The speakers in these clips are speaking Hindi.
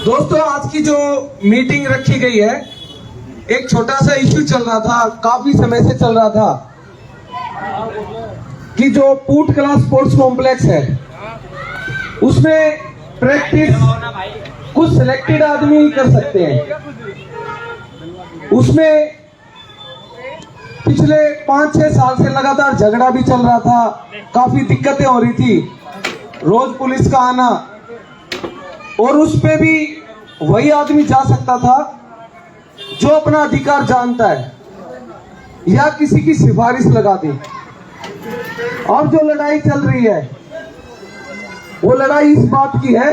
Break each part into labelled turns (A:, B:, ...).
A: दोस्तों, आज की जो मीटिंग रखी गई है, एक छोटा सा इश्यू चल रहा था, काफी समय से चल रहा था कि जो पूट कला स्पोर्ट्स कॉम्प्लेक्स है उसमें प्रैक्टिस कुछ सिलेक्टेड आदमी ही कर सकते हैं। उसमें पिछले 5-6 साल से लगातार झगड़ा भी चल रहा था, काफी दिक्कतें हो रही थी, रोज पुलिस का आना, और उस पे भी वही आदमी जा सकता था जो अपना अधिकार जानता है या किसी की सिफारिश लगा दी। अब जो लड़ाई चल रही है वो लड़ाई इस बात की है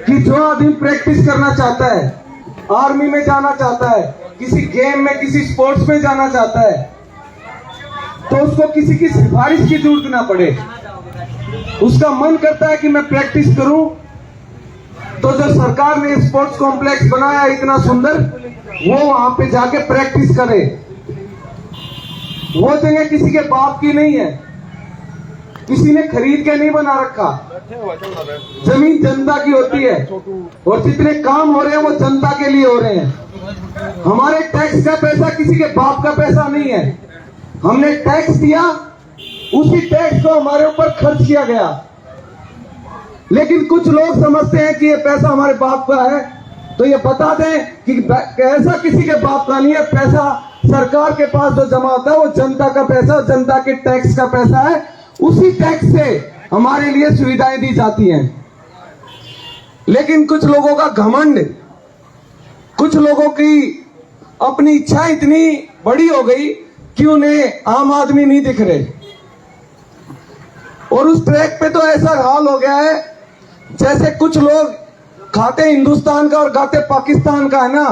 A: कि जो आदमी प्रैक्टिस करना चाहता है, आर्मी में जाना चाहता है, किसी गेम में, किसी स्पोर्ट्स में जाना चाहता है, तो उसको किसी की सिफारिश की जरूरत ना पड़े। उसका मन करता है कि मैं प्रैक्टिस करूं, तो जो सरकार ने स्पोर्ट्स कॉम्प्लेक्स बनाया इतना सुंदर, वो वहां पे जाके प्रैक्टिस करे। वो जगह किसी के बाप की नहीं है, किसी ने खरीद के नहीं बना रखा। जमीन जनता की होती है और जितने काम हो रहे हैं वो जनता के लिए हो रहे हैं। हमारे टैक्स का पैसा किसी के बाप का पैसा नहीं है। हमने टैक्स दिया, उसी टैक्स को हमारे ऊपर खर्च किया गया। लेकिन कुछ लोग समझते हैं कि ये पैसा हमारे बाप का है, तो ये बता दें कि ऐसा किसी के बाप का नहीं है। पैसा सरकार के पास जो जमा होता है वो जनता का पैसा, जनता के टैक्स का पैसा है। उसी टैक्स से हमारे लिए सुविधाएं दी जाती हैं। लेकिन कुछ लोगों का घमंड, कुछ लोगों की अपनी इच्छा इतनी बड़ी हो गई कि उन्हें आम आदमी नहीं दिख रहे। और उस ट्रैक पे तो ऐसा हाल हो गया है जैसे कुछ लोग खाते हिंदुस्तान का और गाते पाकिस्तान का है ना,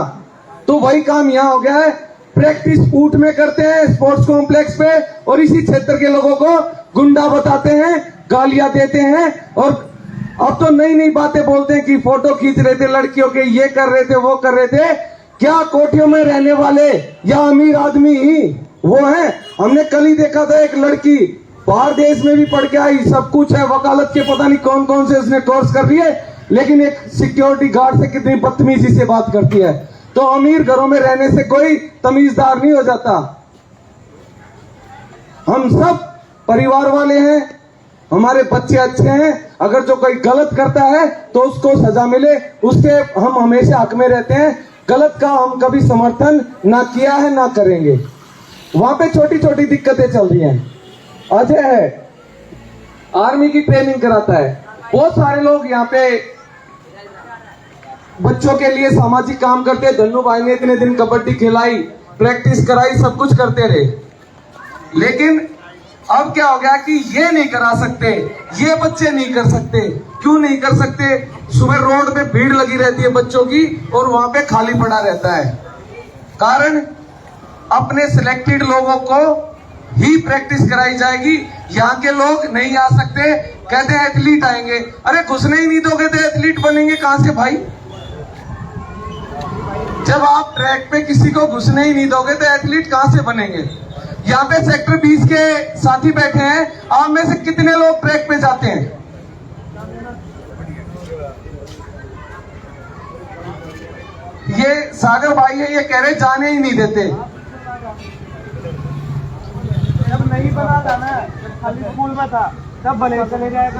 A: तो वही काम यहाँ हो गया है। प्रैक्टिस ऊंट में करते हैं स्पोर्ट्स कॉम्प्लेक्स पे, और इसी क्षेत्र के लोगों को गुंडा बताते हैं, गालियां देते हैं, और अब तो नई नई बातें बोलते हैं कि फोटो खींच रहे थे लड़कियों के, ये कर रहे थे, वो कर रहे थे। क्या कोठियों में रहने वाले या अमीर आदमी ही वो हैं? हमने कल ही देखा था एक लड़की बाहर देश में भी पढ़ के आई, सब कुछ है, वकालत के पता नहीं कौन कौन से उसने कोर्स कर लिए, लेकिन एक सिक्योरिटी गार्ड से कितनी बदतमीजी से बात करती है। तो अमीर घरों में रहने से कोई तमीजदार नहीं हो जाता। हम सब परिवार वाले हैं, हमारे बच्चे अच्छे हैं। अगर जो कोई गलत करता है तो उसको सजा मिले, उसके हम हमेशा हक में रहते हैं। गलत का हम कभी समर्थन ना किया है ना करेंगे। वहां पे छोटी छोटी दिक्कतें चल रही हैं। अजय है, आर्मी की ट्रेनिंग कराता है। बहुत सारे लोग यहाँ पे बच्चों के लिए सामाजिक काम करते हैं। धन्नू भाई ने इतने दिन कबड्डी खिलाई, प्रैक्टिस कराई, सब कुछ करते रहे। लेकिन अब क्या हो गया कि ये नहीं करा सकते, ये बच्चे नहीं कर सकते। क्यों नहीं कर सकते? सुबह रोड पे भीड़ लगी रहती है बच्चों की और वहां पे खाली पड़ा रहता है। कारण अपने सिलेक्टेड लोगों को ही प्रैक्टिस कराई जाएगी। यहाँ के लोग नहीं आ सकते, कहते हैं एथलीट आएंगे। अरे घुसने ही नहीं दोगे तो एथलीट बनेंगे कहां से भाई? जब आप ट्रैक पे किसी को घुसने ही नहीं दोगे तो एथलीट कहां से बनेंगे? यहाँ पे सेक्टर 20 के साथी बैठे हैं, आप में से कितने लोग ट्रैक पे जाते हैं? ये सागर भाई है, ये कह रहे जाने ही नहीं देते।
B: जब नहीं बना था ना, जब खाली स्कूल में था तब भले चले जाए, तो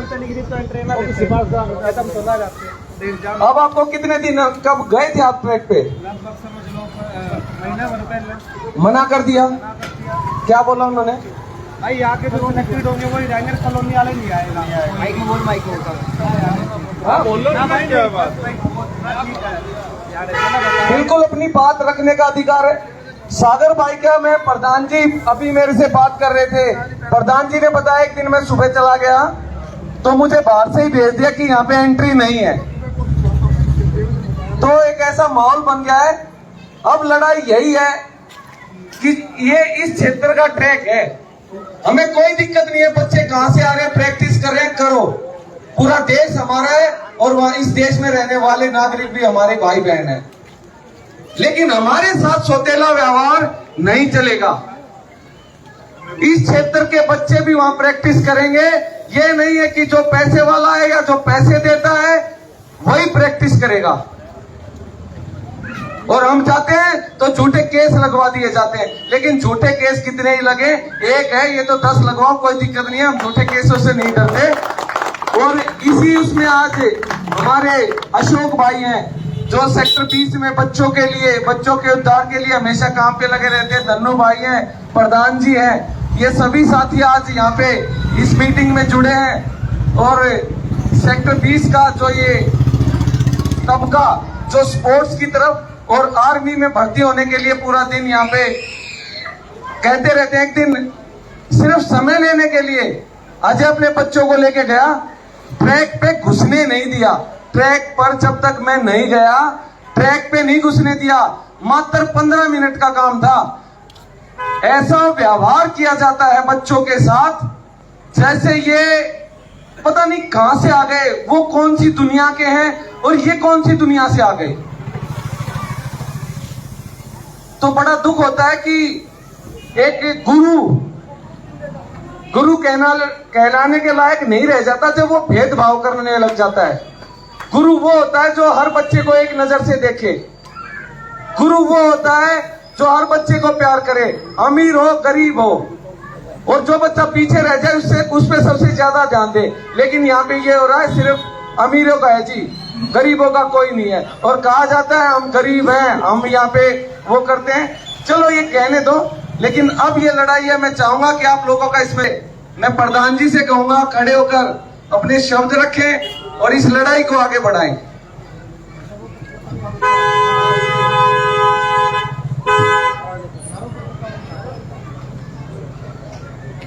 B: ट्रेनर चला जाते।
A: अब आपको कितने दिन, कब गए थे आप ट्रैक पे?
B: लगभग समझ लो महीना भर पहले।
A: मना कर दिया? क्या बोला उन्होंने?
B: भाई यहाँ के जो सिलेक्टेड होंगे वही जाएंगे, कॉलोनी वाले नहीं आएगा। माइक में बोल, माइक
A: हाँ बोल लो। बिल्कुल अपनी बात रखने का अधिकार है। सागर भाई का, मैं प्रधान जी अभी मेरे से बात कर रहे थे, प्रधान जी ने बताया एक दिन मैं सुबह चला गया तो मुझे बाहर से ही भेज दिया कि यहाँ पे एंट्री नहीं है। तो एक ऐसा माहौल बन गया है। अब लड़ाई यही है कि ये इस क्षेत्र का ट्रैक है, हमें कोई दिक्कत नहीं है। बच्चे कहां से आ रहे हैं, प्रैक्टिस कर रहे हैं, करो। पूरा देश हमारा है और वहां इस देश में रहने वाले नागरिक भी हमारे भाई बहन हैं। लेकिन हमारे साथ सौतेला व्यवहार नहीं चलेगा। इस क्षेत्र के बच्चे भी वहां प्रैक्टिस करेंगे। ये नहीं है कि जो पैसे वाला है या जो पैसे देता है वही प्रैक्टिस करेगा। और हम चाहते हैं तो झूठे केस लगवा दिए जाते हैं, लेकिन झूठे केस कितने ही लगे, एक है, ये तो 10 लगवाओ, कोई दिक्कत नहीं है, हम झूठे केसों से नहीं डरते। और इसी उसमें आज हमारे अशोक भाई हैं जो सेक्टर 20 में बच्चों के लिए, बच्चों के उद्धार के लिए हमेशा काम पे लगे रहते हैं। धन्नू भाई हैं, प्रधान जी हैं, ये सभी साथी आज यहाँ पे इस मीटिंग में जुड़े हैं। और सेक्टर 20 का जो ये तबका जो स्पोर्ट्स की तरफ और आर्मी में भर्ती होने के लिए पूरा दिन यहाँ पे कहते रहते हैं, एक दिन सिर्फ समय लेने के लिए अजय अपने बच्चों को लेके गया, ट्रैक पे घुसने नहीं दिया। ट्रैक पर जब तक मैं नहीं गया, ट्रैक पे नहीं घुसने दिया। मात्र 15 मिनट का काम था। ऐसा व्यवहार किया जाता है बच्चों के साथ जैसे ये पता नहीं कहां से आ गए, वो कौन सी दुनिया के हैं और ये कौन सी दुनिया से आ गए। तो बड़ा दुख होता है कि एक गुरु कहलाने के लायक नहीं रह जाता जब वो भेदभाव करने लग जाता है। गुरु वो होता है जो हर बच्चे को एक नजर से देखे। गुरु वो होता है जो हर बच्चे को प्यार करे, अमीर हो गरीब हो, और जो बच्चा पीछे रह जाए उससे उस पर सबसे ज्यादा ध्यान दे। लेकिन यहाँ पे ये हो रहा है सिर्फ अमीरों का है जी, गरीबों का कोई नहीं है। और कहा जाता है हम गरीब हैं, हम यहाँ पे वो करते हैं। चलो ये कहने दो, लेकिन अब ये लड़ाई है, मैं चाहूंगा कि आप लोगों का इसमें, मैं प्रधान जी से कहूंगा खड़े होकर अपने शब्द रखें और इस लड़ाई को आगे बढ़ाएं।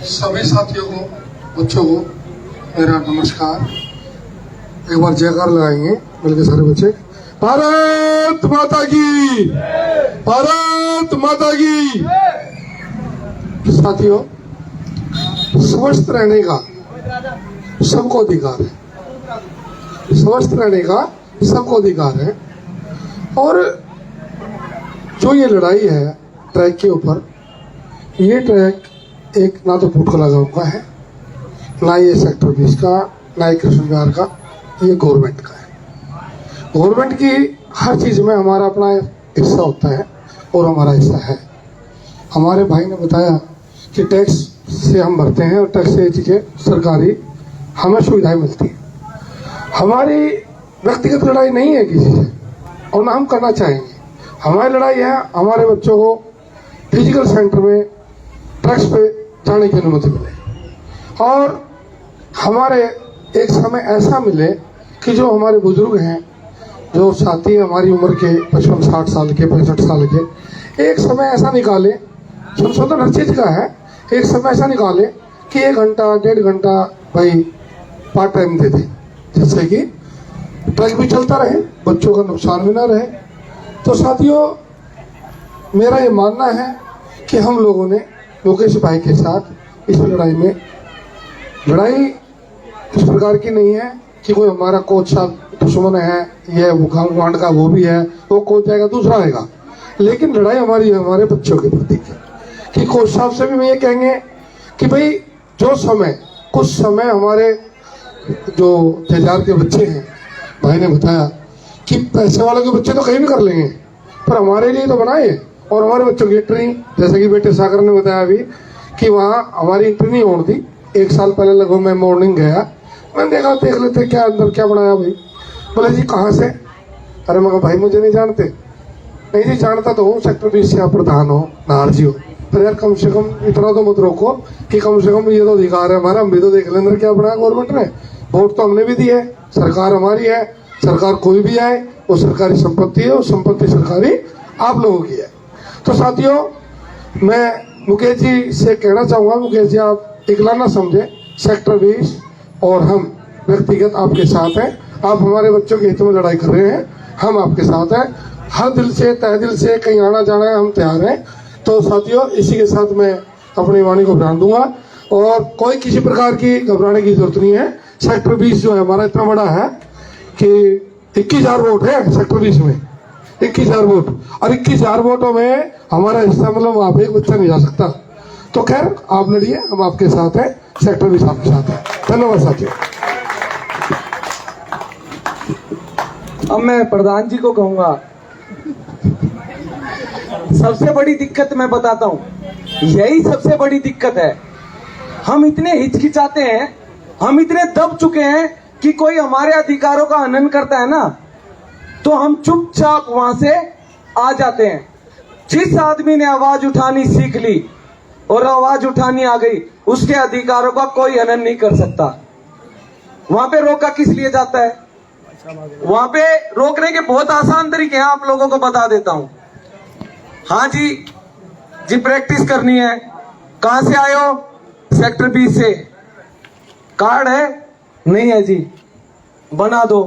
C: सभी साथियों को, बच्चों को मेरा नमस्कार। एक बार जयकार लगाएंगे मिलकर सारे बच्चे। भारत माता की, भारत माता की। साथियों, स्वस्थ रहने का सबको अधिकार है, स्वस्थ रहने का सबको अधिकार है। और जो ये लड़ाई है ट्रैक के ऊपर, ये ट्रैक एक ना तो पुटकला गांव का है, ना ये सेक्टर 20 का, ना ये कृष्ण विहार का, ये गवर्नमेंट का है। गवर्नमेंट की हर चीज में हमारा अपना हिस्सा होता है और हमारा हिस्सा है। हमारे भाई ने बताया कि टैक्स से हम भरते हैं और टैक्स से चीजें सरकारी हमें सुविधाएं मिलती हैं। हमारी व्यक्तिगत लड़ाई नहीं है किसी से, और ना हम करना चाहेंगे। हमारी लड़ाई है हमारे बच्चों को फिजिकल सेंटर में ट्रक्स पे जाने की अनुमति मिले, और हमारे एक समय ऐसा मिले कि जो हमारे बुजुर्ग हैं, जो साथी हमारी उम्र के 55-60 साल के, 65 साल के, एक समय ऐसा निकाले, संशोधन हर चीज का है, एक समय ऐसा निकाले कि 1 घंटा 1.5 घंटा भाई पार्ट टाइम दे दें, जिससे कि ट्रक भी चलता रहे, बच्चों का नुकसान भी ना रहे। तो साथियों, मेरा ये मानना है कि हम लोगों ने मुकेश भाई के साथ इस लड़ाई में, लड़ाई इस प्रकार की नहीं है कि कोई हमारा कोच साहब दुश्मन है, ये वांड का वो भी है, वो कोच जाएगा दूसरा आएगा। लेकिन लड़ाई हमारी हमारे बच्चों के प्रति है कि कोच साहब से भी मैं ये कहेंगे कि भाई जो समय, कुछ समय हमारे जो तेजार के बच्चे हैं, भाई ने बताया कि पैसे वालों के बच्चे तो कहीं भी कर लेंगे, पर हमारे लिए तो बनाए। और हमारे बच्चों की एंट्री, जैसे कि बेटे सागर ने बताया अभी कि वहाँ हमारी एंट्री नहीं होने दी। 1 साल पहले लगभग मैं मॉर्निंग गया, मैंने देखा, देख लेते क्या अंदर क्या बनाया भाई। बोले जी कहाँ से? अरे मैं कहा भाई मुझे नहीं जानते। नहीं जी जानता तो हूँ, सेक्टर 20 से आप प्रधान हो, नाहर जी हो। पर यार कम से कम इतना तो मत रोको कि कम से कम ये तो अधिकार है हमारा, हम भी तो देख लें अंदर क्या बनाया गवर्नमेंट ने। वोट तो हमने भी दी है, सरकार हमारी है, सरकार कोई भी आए वो सरकारी संपत्ति है, वो संपत्ति सरकारी आप लोगों की है। तो साथियों, मैं मुकेश जी से कहना चाहूँगा, मुकेश जी आप इकला ना समझे, सेक्टर 20 और हम व्यक्तिगत आपके साथ हैं। आप हमारे बच्चों के हित में लड़ाई कर रहे हैं, हम आपके साथ हैं, हर दिल से, तहे दिल से, कहीं आना जाना है हम तैयार हैं। तो साथियों, इसी के साथ मैं अपनी वाणी को विराम दूंगा, और कोई किसी प्रकार की घबराने की जरूरत नहीं है। सेक्टर 20 जो है हमारा इतना बड़ा है कि 21,000 वोट है सेक्टर 20 में, 21,000 वोट, और 21,000 वोटों में हमारा हिस्सा, मतलब वहां पे एक बच्चा नहीं जा सकता। तो खैर आप लड़िए, हम आपके साथ हैं, सेक्टर 20 आपके साथ है। धन्यवाद साथियों।
A: अब मैं प्रधान जी को कहूंगा, सबसे बड़ी दिक्कत मैं बताता हूं, यही सबसे बड़ी दिक्कत है। हम इतने हिचकिचाते हैं, हम इतने दब चुके हैं कि कोई हमारे अधिकारों का हनन करता है ना, तो हम चुपचाप वहां से आ जाते हैं। जिस आदमी ने आवाज उठानी सीख ली और आवाज उठानी आ गई, उसके अधिकारों का कोई हनन नहीं कर सकता। वहां पे रोका किस लिए जाता है? वहां पे रोकने के बहुत आसान तरीके हैं, आप लोगों को बता देता हूं। हाँ जी प्रैक्टिस करनी है। कहां से आए हो? सेक्टर 20 से। कार्ड है? नहीं है जी, बना दो।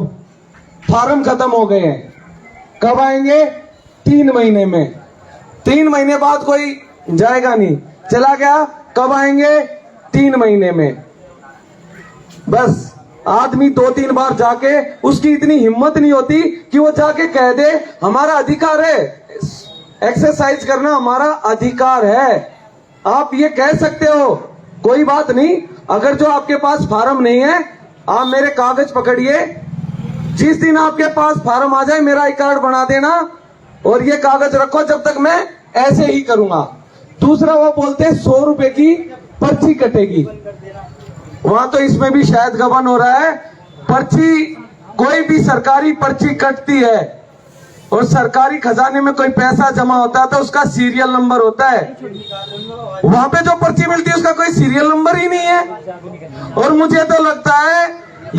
A: फॉर्म खत्म हो गए हैं। कब आएंगे? 3 महीने में। 3 महीने बाद कोई जाएगा नहीं, चला गया। कब आएंगे? 3 महीने में। बस आदमी 2-3 बार जाके, उसकी इतनी हिम्मत नहीं होती कि वो जाके कह दे हमारा अधिकार है, एक्सरसाइज करना हमारा अधिकार है। आप ये कह सकते हो, कोई बात नहीं। अगर जो आपके पास फार्म नहीं है, आप मेरे कागज पकड़िए, जिस दिन आपके पास फार्म आ जाए मेरा आई कार्ड बना देना और ये कागज रखो, जब तक मैं ऐसे ही करूंगा। दूसरा वो बोलते हैं 100 रुपए की पर्ची कटेगी। वहां तो इसमें भी शायद गबन हो रहा है। पर्ची, कोई भी सरकारी पर्ची कटती है और सरकारी खजाने में कोई पैसा जमा होता है तो उसका सीरियल नंबर होता है। वहां पे जो पर्ची मिलती है उसका कोई सीरियल नंबर ही नहीं है। और मुझे तो लगता है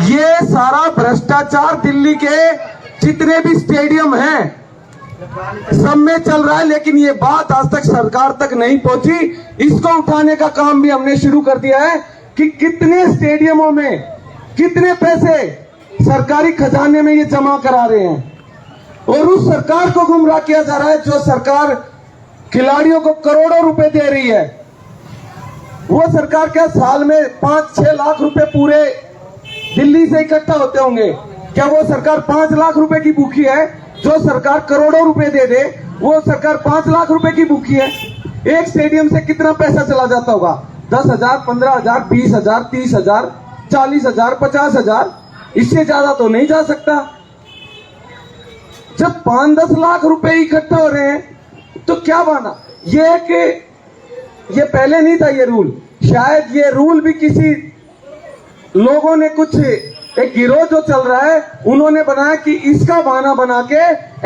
A: ये सारा भ्रष्टाचार दिल्ली के जितने भी स्टेडियम हैं सब में चल रहा है, लेकिन ये बात आज तक सरकार तक नहीं पहुंची। इसको उठाने का काम भी हमने शुरू कर दिया है कि कितने स्टेडियमों में कितने पैसे सरकारी खजाने में ये जमा करा रहे हैं और उस सरकार को गुमराह किया जा रहा है जो सरकार खिलाड़ियों को करोड़ों रुपए दे रही है। वो सरकार क्या साल में 5-6 लाख रुपए पूरे दिल्ली से इकट्ठा होते होंगे? क्या वो सरकार 5 लाख रुपए की भूखी है? जो सरकार करोड़ों रुपए दे दे, वो सरकार 5 लाख रुपए की भूखी है? एक स्टेडियम से कितना पैसा चला जाता होगा? 10,000, 15,000, 20,000, 30,000, 40,000, 50,000, इससे ज्यादा तो नहीं जा सकता। जब 5-10 लाख रुपए इकट्ठा हो रहे हैं तो क्या बना? ये कि ये पहले नहीं था ये रूल, शायद ये रूल भी किसी लोगों ने, कुछ एक गिरोह जो चल रहा है उन्होंने बनाया कि इसका बहाना बना के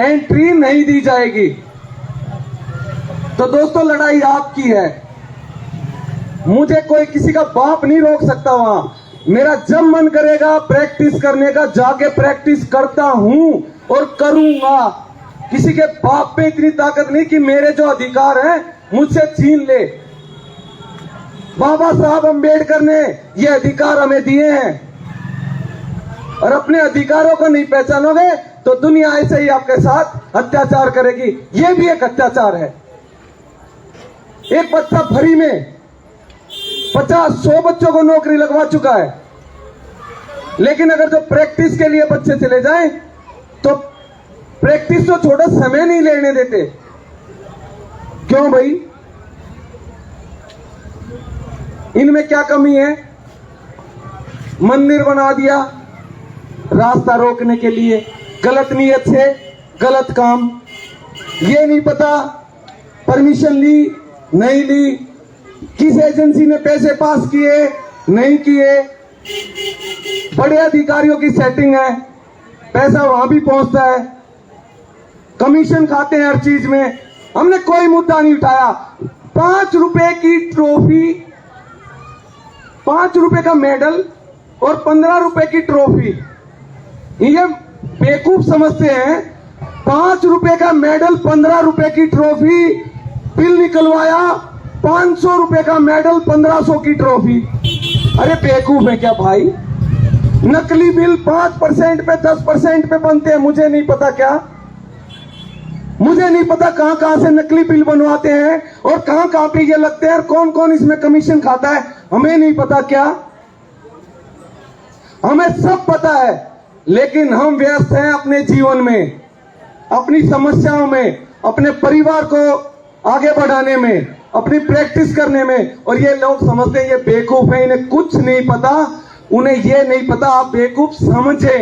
A: एंट्री नहीं दी जाएगी। तो दोस्तों लड़ाई आपकी है, मुझे कोई किसी का बाप नहीं रोक सकता। वहां मेरा जब मन करेगा प्रैक्टिस करने का जाके प्रैक्टिस करता हूं और करूंगा। किसी के बाप पे इतनी ताकत नहीं कि मेरे जो अधिकार हैं मुझसे छीन ले। बाबा साहब अंबेडकर ने ये अधिकार हमें दिए हैं और अपने अधिकारों को नहीं पहचानोगे तो दुनिया ऐसे ही आपके साथ अत्याचार करेगी। ये भी एक अत्याचार है। एक बच्चा फ्री में 50-100 बच्चों को नौकरी लगवा चुका है, लेकिन अगर जो प्रैक्टिस के लिए बच्चे चले जाएं तो प्रैक्टिस तो छोटा समय नहीं लेने देते। क्यों भाई? इनमें क्या कमी है? मंदिर बना दिया रास्ता रोकने के लिए, गलत नीयत से गलत काम। ये नहीं पता परमिशन ली नहीं ली, किस एजेंसी ने पैसे पास किए नहीं किए। बड़े अधिकारियों की सेटिंग है, पैसा वहां भी पहुंचता है, कमीशन खाते हैं हर चीज में। हमने कोई मुद्दा नहीं उठाया। 5 रुपए की ट्रॉफी, 5 रुपए का मेडल और 15 रुपए की ट्रॉफी। ये बेवकूफ समझते हैं 5 रुपए का मेडल, 15 रुपए की ट्रॉफी। बिल निकलवाया 500 रुपए का मेडल, 1500 की ट्रॉफी। अरे बेवकूफ है क्या भाई? नकली बिल 5% पे 10% पे बनते हैं। मुझे नहीं पता क्या, मुझे नहीं पता कहां कहां से नकली बिल बनवाते हैं और कहां कहां पे ये लगते हैं और कौन कौन इसमें कमीशन खाता है। हमें नहीं पता क्या? हमें सब पता है, लेकिन हम व्यस्त हैं अपने जीवन में, अपनी समस्याओं में, अपने परिवार को आगे बढ़ाने में, अपनी प्रैक्टिस करने में। और ये लोग समझते हैं ये बेवकूफ है, इन्हें कुछ नहीं पता। उन्हें ये नहीं पता आप बेवकूफ समझे।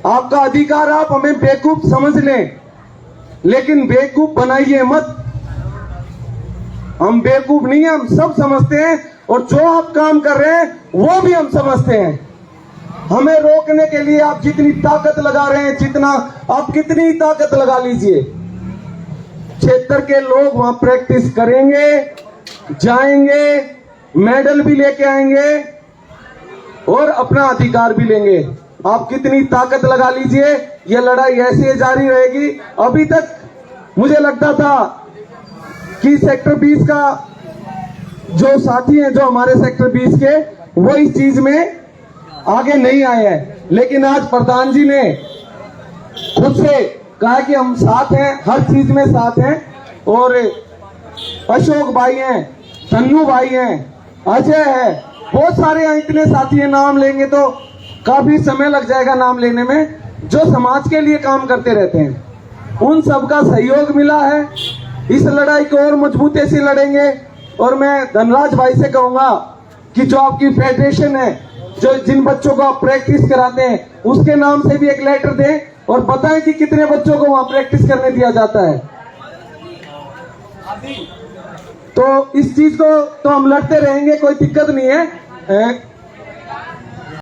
A: आपका अधिकार, आप हमें बेवकूफ समझ लें, लेकिन बेवकूफ बनाइए मत। हम बेवकूफ नहीं है, हम सब समझते हैं, और जो आप काम कर रहे हैं वो भी हम समझते हैं। हमें रोकने के लिए आप जितनी ताकत लगा रहे हैं, जितना आप कितनी ताकत लगा लीजिए, क्षेत्र के लोग वहां प्रैक्टिस करेंगे, जाएंगे, मेडल भी लेके आएंगे और अपना अधिकार भी लेंगे। आप कितनी ताकत लगा लीजिए, ये लड़ाई ऐसे जारी रहेगी। अभी तक मुझे लगता था कि सेक्टर 20 का जो साथी हैं, जो हमारे सेक्टर 20 के, वो इस चीज में आगे नहीं आए हैं, लेकिन आज प्रधान जी ने खुद से कहा कि हम साथ हैं, हर चीज में साथ हैं। और अशोक भाई हैं, तन्नू भाई हैं, अजय है, बहुत सारे हैं, इतने साथी हैं, नाम लेंगे तो काफी समय लग जाएगा नाम लेने में, जो समाज के लिए काम करते रहते हैं। उन सबका सहयोग मिला है। इस लड़ाई को और मजबूती से लड़ेंगे। और मैं धनराज भाई से कहूंगा कि जो आपकी फेडरेशन है, जो जिन बच्चों को आप प्रैक्टिस कराते हैं, उसके नाम से भी एक लेटर दें और बताएं कि कितने बच्चों को वहां प्रैक्टिस करने दिया जाता है। तो इस चीज को तो हम लड़ते रहेंगे, कोई दिक्कत नहीं है।